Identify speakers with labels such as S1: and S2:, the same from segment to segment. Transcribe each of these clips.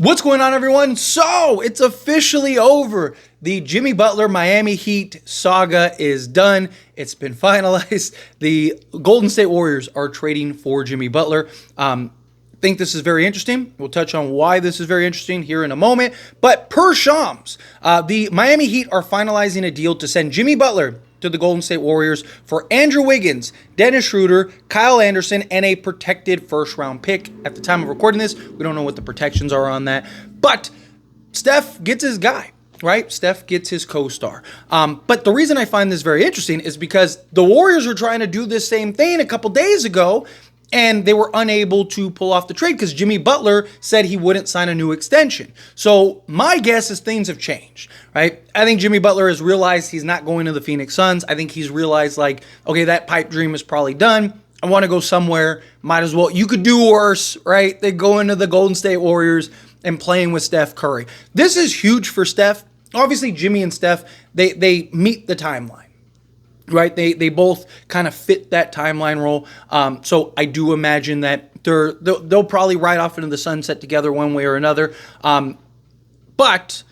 S1: What's going on, everyone? So, it's officially over. The Jimmy Butler Miami Heat saga is done. It's been finalized. The Golden State Warriors are trading for Jimmy Butler. Think this is very interesting. We'll touch on why this is very interesting here in a moment. But per Shams, the Miami Heat are finalizing a deal to send Jimmy Butler to the Golden State Warriors for Andrew Wiggins, Dennis Schroeder, Kyle Anderson, and a protected first-round pick. At the time of recording this, we don't know what the protections are on that. But Steph gets his guy, right? Steph gets his co-star. But the reason I find this very interesting is because the Warriors were trying to do this same thing a couple days ago, and they were unable to pull off the trade because Jimmy Butler said he wouldn't sign a new extension. So my guess is things have changed, right? I think Jimmy Butler has realized he's not going to the Phoenix Suns. I think he's realized, like, okay, that pipe dream is probably done. I want to go somewhere. Might as well. You could do worse, right? They go into the Golden State Warriors and playing with Steph Curry. This is huge for Steph. Obviously, Jimmy and Steph, they meet the timeline. Right, they both kind of fit that timeline role. So I do imagine that they'll probably ride off into the sunset together one way or another. But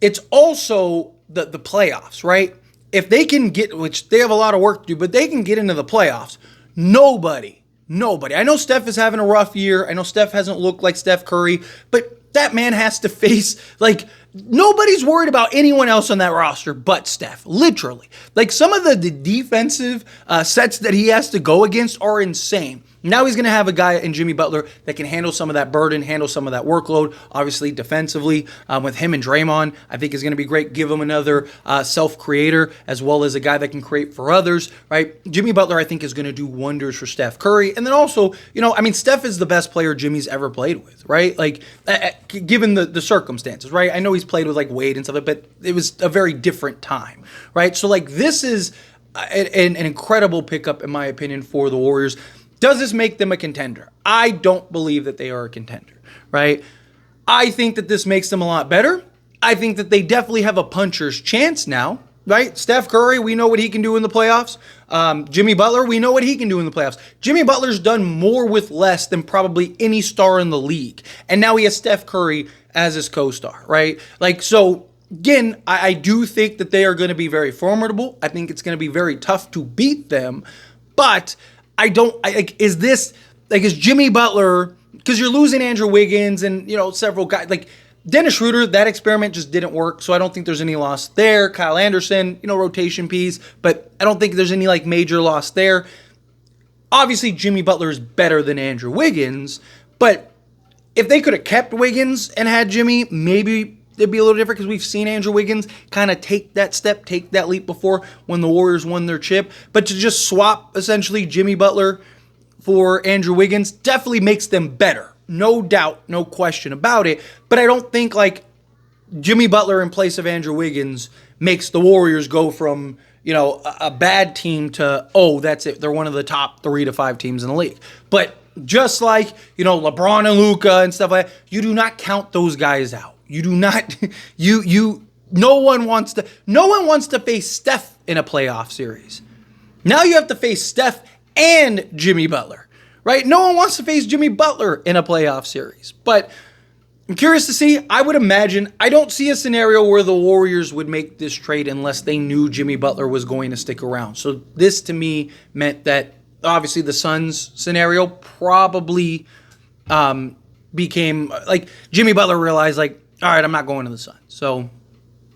S1: it's also the playoffs, right? If they can get, which they have a lot of work to do, but they can get into the playoffs. Nobody. I know Steph is having a rough year. I know Steph hasn't looked like Steph Curry, but that man has to face, like, nobody's worried about anyone else on that roster but Steph, literally. Like, some of the defensive sets that he has to go against are insane. Now he's going to have a guy in Jimmy Butler that can handle some of that burden, handle some of that workload. Obviously, defensively, with him and Draymond, I think is going to be great. Give him another self-creator as well as a guy that can create for others, right? Jimmy Butler, I think, is going to do wonders for Steph Curry. And then also, Steph is the best player Jimmy's ever played with, right? Like, given the circumstances, right? I know he's played with, like, Wade and stuff, but it was a very different time, right? So, like, this is an incredible pickup, in my opinion, for the Warriors. Does this make them a contender? I don't believe that they are a contender, right? I think that this makes them a lot better. I think that they definitely have a puncher's chance now, right? Steph Curry, we know what he can do in the playoffs. Jimmy Butler, we know what he can do in the playoffs. Jimmy Butler's done more with less than probably any star in the league. And now he has Steph Curry as his co-star, right? Like, so again, I do think that they are going to be very formidable. I think it's going to be very tough to beat them, but is Jimmy Butler, because you're losing Andrew Wiggins and, several guys, like Dennis Schroeder, that experiment just didn't work, so I don't think there's any loss there. Kyle Anderson, rotation piece, but I don't think there's any, like, major loss there. Obviously, Jimmy Butler is better than Andrew Wiggins, but if they could have kept Wiggins and had Jimmy, maybe it'd be a little different because we've seen Andrew Wiggins kind of take that leap before when the Warriors won their chip. But to just swap essentially Jimmy Butler for Andrew Wiggins definitely makes them better. No doubt, no question about it. But I don't think, like, Jimmy Butler in place of Andrew Wiggins makes the Warriors go from, a bad team to, oh, that's it, they're one of the top 3 to 5 teams in the league. But just like, LeBron and Luka and stuff like that, you do not count those guys out. You do not, no one wants to face Steph in a playoff series. Now you have to face Steph and Jimmy Butler, right? No one wants to face Jimmy Butler in a playoff series. But I'm curious to see. I would imagine, I don't see a scenario where the Warriors would make this trade unless they knew Jimmy Butler was going to stick around. So this to me meant that obviously the Suns scenario probably became, like, Jimmy Butler realized, like, all right, I'm not going to the Suns. So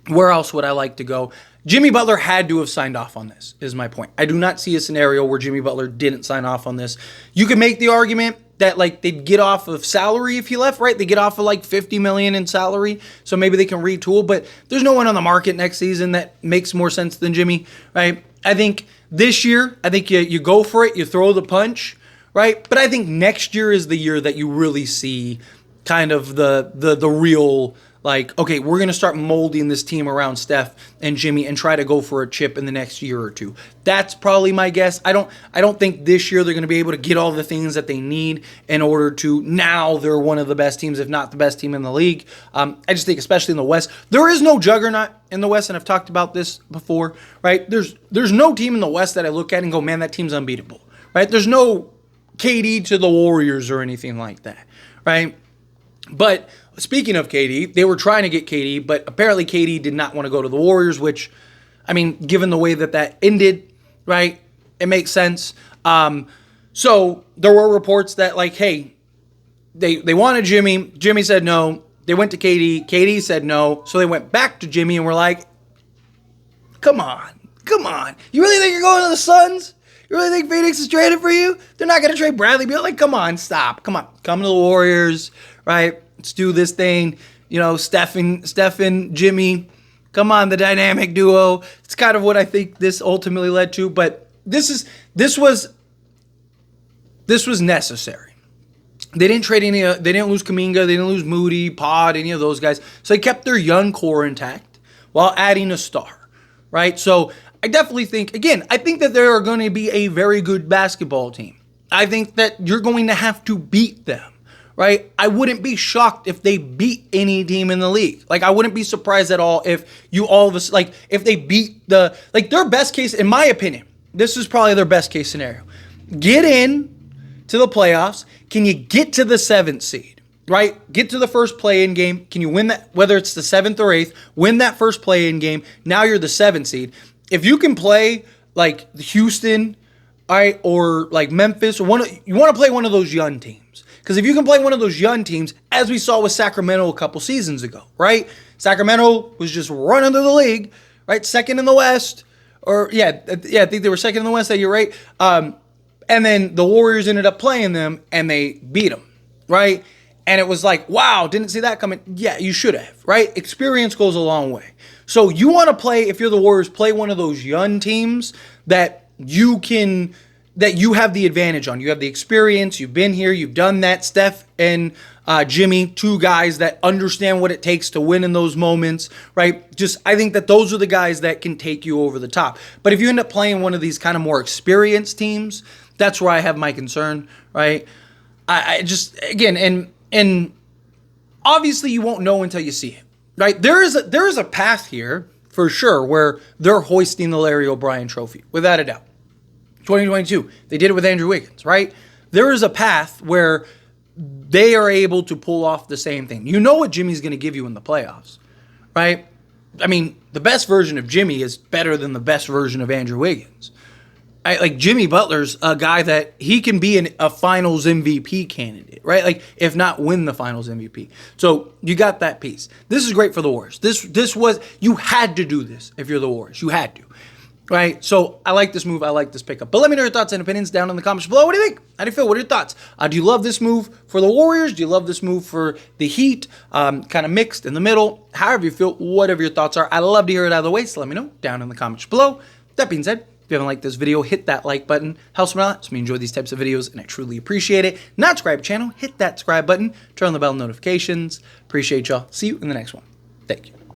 S1: where else would I like to go? Jimmy Butler had to have signed off on this, is my point. I do not see a scenario where Jimmy Butler didn't sign off on this. You could make the argument that, like, they'd get off of salary if he left, right? They get off of, like, $50 million in salary, so maybe they can retool. But there's no one on the market next season that makes more sense than Jimmy, right? I think this year, you go for it, you throw the punch, right? But I think next year is the year that you really see kind of the real, like, okay, we're going to start molding this team around Steph and Jimmy and try to go for a chip in the next year or two. That's probably my guess. I don't think this year they're going to be able to get all the things that they need in order to, now they're one of the best teams, if not the best team in the league. I just think, especially in the West, there is no juggernaut in the West, and I've talked about this before, right? There's no team in the West that I look at and go, man, that team's unbeatable, right? There's no KD to the Warriors or anything like that, right? But Speaking of KD, they were trying to get KD, but apparently KD did not want to go to the Warriors, which, I mean, given the way that ended, right, it makes sense. So there were reports that, like, hey, they wanted Jimmy. Jimmy said no. They went to KD. KD said no. So they went back to Jimmy and were like, come on. You really think you're going to the Suns? You really think Phoenix is trading for you? They're not going to trade Bradley Beal. Like, come on, stop. Come to the Warriors, right? Let's do this thing. You know, Steph and Jimmy. Come on, the dynamic duo. It's kind of what I think this ultimately led to. But this was necessary. They didn't trade any. They didn't lose Kuminga. They didn't lose Moody, Pod, any of those guys. So they kept their young core intact while adding a star, right? So I definitely think, again, I think that they are going to be a very good basketball team. I think that you're going to have to beat them, right? I wouldn't be shocked if they beat any team in the league. Like, I wouldn't be surprised at all if you all of us, like, if they beat their best case, in my opinion, this is probably their best case scenario. Get in to the playoffs. Can you get to the 7th seed, right? Get to the first play-in game. Can you win that, whether it's the 7th or 8th, win that first play-in game. Now you're the 7th seed. If you can play like Houston, all right, or like Memphis, or you want to play one of those young teams. Because if you can play one of those young teams, as we saw with Sacramento a couple seasons ago, right? Sacramento was just running through the league, right? Second in the West, I think they were second in the West that year, right? And then the Warriors ended up playing them, and they beat them, right? And it was like, wow, didn't see that coming. Yeah, you should have, right? Experience goes a long way. So you want to play, if you're the Warriors, play one of those young teams that you have the advantage on. You have the experience. You've been here. You've done that. Steph and Jimmy, two guys that understand what it takes to win in those moments, right? I think that those are the guys that can take you over the top. But if you end up playing one of these kind of more experienced teams, that's where I have my concern, right? I just, again, and obviously you won't know until you see it, right? There is a path here for sure where they're hoisting the Larry O'Brien trophy, without a doubt. 2022, they did it with Andrew Wiggins, right? There is a path where they are able to pull off the same thing. You know what Jimmy's going to give you in the playoffs, right? I mean, the best version of Jimmy is better than the best version of Andrew Wiggins. Like Jimmy Butler's a guy that he can be a finals MVP candidate, right? Like, if not win the finals MVP. So you got that piece. This is great for the Warriors. You had to do this if you're the Warriors. You had to, right? So I like this move. I like this pickup. But let me know your thoughts and opinions down in the comments below. What do you think? How do you feel? What are your thoughts? Do you love this move for the Warriors? Do you love this move for the Heat? Kind of mixed in the middle. However you feel, whatever your thoughts are. I'd love to hear it either way. So let me know down in the comments below. That being said, if you haven't liked this video, hit that like button. Helps me out. Helps me enjoy these types of videos, and I truly appreciate it. Not subscribe to the channel, hit that subscribe button. Turn on the bell notifications. Appreciate y'all. See you in the next one. Thank you.